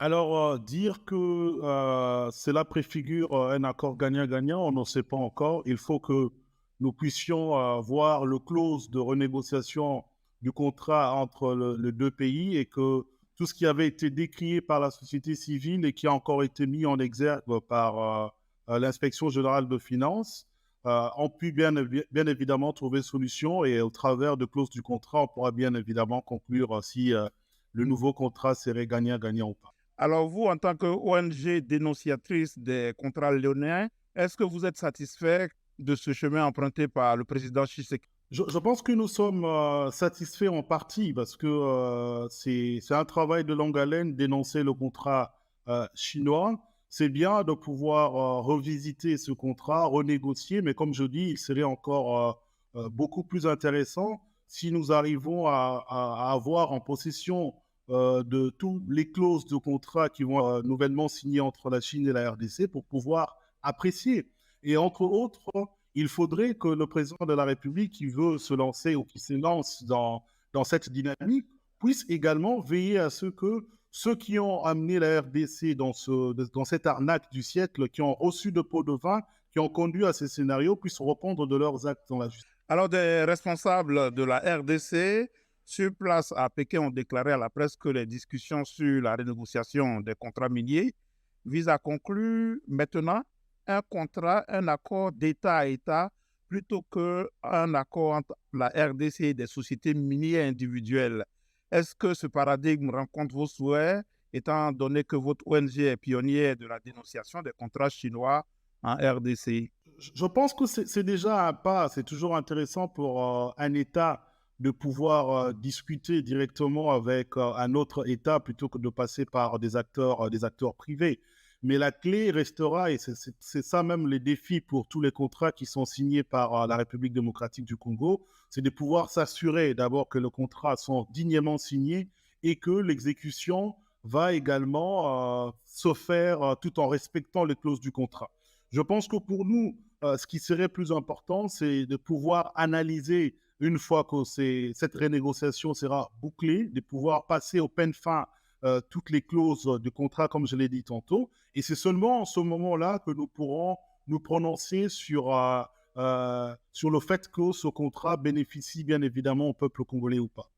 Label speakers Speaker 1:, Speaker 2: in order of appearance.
Speaker 1: Alors, dire que cela préfigure un accord gagnant-gagnant, on n'en sait pas encore. Il faut que nous puissions voir le clause de renégociation du contrat entre les deux pays et que tout ce qui avait été décrié par la société civile et qui a encore été mis en exergue par l'inspection générale de finances ont pu bien évidemment trouver solution et au travers de clauses du contrat, on pourra bien évidemment conclure si le nouveau contrat serait gagnant-gagnant ou pas.
Speaker 2: Alors vous, en tant que ONG dénonciatrice des contrats léoniens, est-ce que vous êtes satisfait de ce chemin emprunté par le président Tshisekedi?
Speaker 1: Je pense que nous sommes satisfaits en partie parce que c'est un travail de longue haleine d'énoncer le contrat chinois. C'est bien de pouvoir revisiter ce contrat, renégocier, mais comme je dis, il serait encore beaucoup plus intéressant si nous arrivons à avoir en possession de toutes les clauses de contrat qui vont nouvellement signer entre la Chine et la RDC pour pouvoir apprécier. Et entre autres, il faudrait que le président de la République qui veut se lancer ou qui se lance dans cette dynamique puisse également veiller à ce que ceux qui ont amené la RDC dans cette arnaque du siècle, qui ont reçu de pots de vin, qui ont conduit à ces scénarios, puissent répondre de leurs actes dans la justice.
Speaker 2: Alors des responsables de la RDC sur place à Pékin ont déclaré à la presse que les discussions sur la renégociation des contrats miniers visent à conclure maintenant un accord d'État à État plutôt qu'un accord entre la RDC et des sociétés minières individuelles. Est-ce que ce paradigme rencontre vos souhaits, étant donné que votre ONG est pionnière de la dénonciation des contrats chinois en RDC?
Speaker 1: Je pense que c'est déjà un pas. C'est toujours intéressant pour un État de pouvoir discuter directement avec un autre État plutôt que de passer par des acteurs privés. Mais la clé restera, et c'est ça même les défis pour tous les contrats qui sont signés par la République démocratique du Congo, c'est de pouvoir s'assurer d'abord que les contrats sont dignement signés et que l'exécution va également se faire tout en respectant les clauses du contrat. Je pense que pour nous, ce qui serait plus important, c'est de pouvoir analyser, une fois que cette renégociation sera bouclée, de pouvoir passer au peine fin toutes les clauses du contrat, comme je l'ai dit tantôt. Et c'est seulement en ce moment-là que nous pourrons nous prononcer sur le fait que ce contrat bénéficie bien évidemment au peuple congolais ou pas.